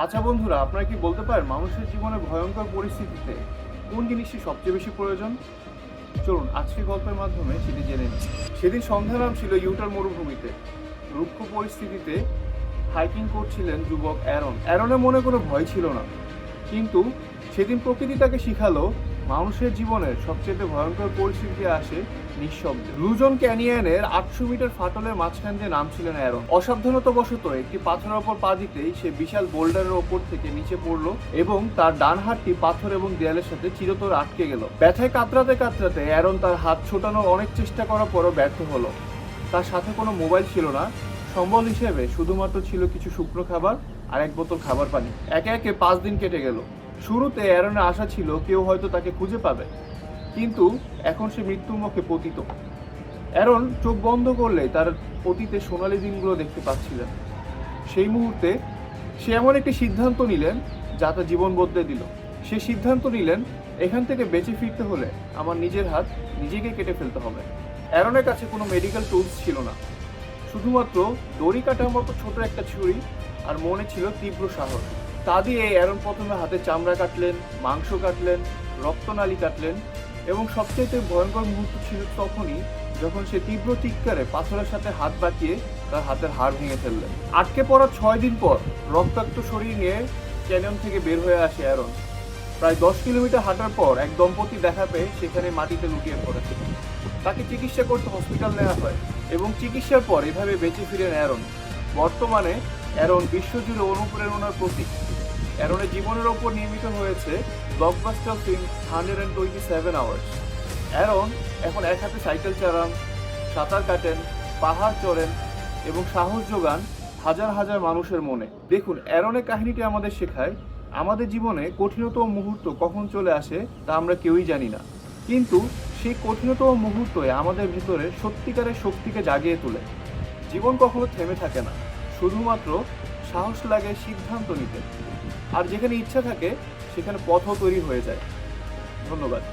আচ্ছা বন্ধুরা, আপনারা কি বলতে পারেন মানুষের জীবনে ভয়ঙ্কর পরিস্থিতিতে কোন জিনিসটি সবচেয়ে বেশি প্রয়োজন? চলুন আজকের গল্পের মাধ্যমে সেটি জেনে নিই। সেদিন সন্ধ্যা নাম ছিল ইউটার মরুভূমিতে। রুক্ষ পরিস্থিতিতে হাইকিং করছিলেন যুবক অ্যারন। অ্যারনের মনে কোনো ভয় ছিল না, কিন্তু সেদিন প্রকৃতি তাকে শিখালো মানুষের জীবনের সবচেয়ে ভয়ঙ্কর পরিস্থিতি আসে নিঃশব্দে। লুজন ক্যানিয়নের 800 মিটার ফাটলের মাঝখান দিয়ে নামছিলেন অ্যারন। অসাবধানতাবশত একটি পাথরের ওপর পা দিতেই সে বিশাল বোল্ডারের ওপর থেকে নিচে পড়লো এবং তার ডান হাতটি পাথর এবং দেয়ালের সাথে চিরতরে আটকে গেল। ব্যথায় কাতরাতে কাতরাতে অ্যারন তার হাত ছোটানোর অনেক চেষ্টা করার পরও ব্যর্থ হলো। তার সাথে কোনো মোবাইল ছিল না, সম্বল হিসেবে শুধুমাত্র ছিল কিছু শুকনো খাবার আর এক বোতল খাবার পানি। একে একে 5 দিন কেটে গেল। শুরুতে অ্যারনের আশা ছিল কেউ হয়তো তাকে খুঁজে পাবে, কিন্তু এখন সে মৃত্যুর মুখে পতিত। অ্যারন চোখ বন্ধ করলে তার অতীতে সোনালী দিনগুলো দেখতে পাচ্ছিলেন। সেই মুহূর্তে সে এমন একটি সিদ্ধান্ত নিলেন যা তার জীবন বদলে দিল। সে সিদ্ধান্ত নিলেন, এখান থেকে বেঁচে ফিরতে হলে আমার নিজের হাত নিজেকে কেটে ফেলতে হবে। অ্যারনের কাছে কোনো মেডিকেল টুলস ছিল না, শুধুমাত্র দড়ি কাটার মতো ছোট একটা ছুরি, আর মনে ছিল তীব্র সাহস। তা দিয়ে অ্যারন প্রথমে হাতে চামড়া কাটলেন, মাংস কাটলেন, রক্তনালী কাটলেন, এবং সবচেয়ে ভয়ঙ্কর মুহূর্ত ছিল তখনই যখন সে তীব্র চিৎকারে পাথরের সাথে হাত বাঁকিয়ে তার হাতের হাড় ভেঙে ফেললেন। আটকে পড়া 6 দিন পর রক্তাক্ত শরীর নিয়ে ক্যানিয়ন থেকে বের হয়ে আসে অ্যারন। প্রায় 10 কিলোমিটার হাঁটার পর এক দম্পতি দেখা পেয়ে সেখানে মাটিতে লুটিয়ে পড়েছে। তাকে চিকিৎসা করতে হসপিটাল নেওয়া হয় এবং চিকিৎসার পর এভাবে বেঁচে ফিরেন অ্যারন। বর্তমানে অ্যারন বিশ্বজুড়ে অনুপ্রেরণার প্রতীক। অ্যারনের জীবনের ওপর নির্মিত হয়েছে ব্লকবাস্টার ফিল্ম 127 আওয়ার্স। অ্যারন এখন এক হাতে সাইকেল চালান, সাঁতার কাটেন, পাহাড় চড়েন এবং সাহস যোগান হাজার হাজার মানুষের মনে। দেখুন, অ্যারনের কাহিনীটি আমাদের শেখায় আমাদের জীবনে কঠিনতম মুহূর্ত কখন চলে আসে তা আমরা কেউই জানি না, কিন্তু সেই কঠিনতম মুহূর্তই আমাদের ভিতরে সত্যিকারের শক্তিকে জাগিয়ে তোলে। জীবন কখনো থেমে থাকে না, শুধুমাত্র সাহস লাগে সিদ্ধান্ত নিতে। আর যেখানে ইচ্ছা থাকে সেখানে পথও তৈরি হয়ে যায়। ধন্যবাদ।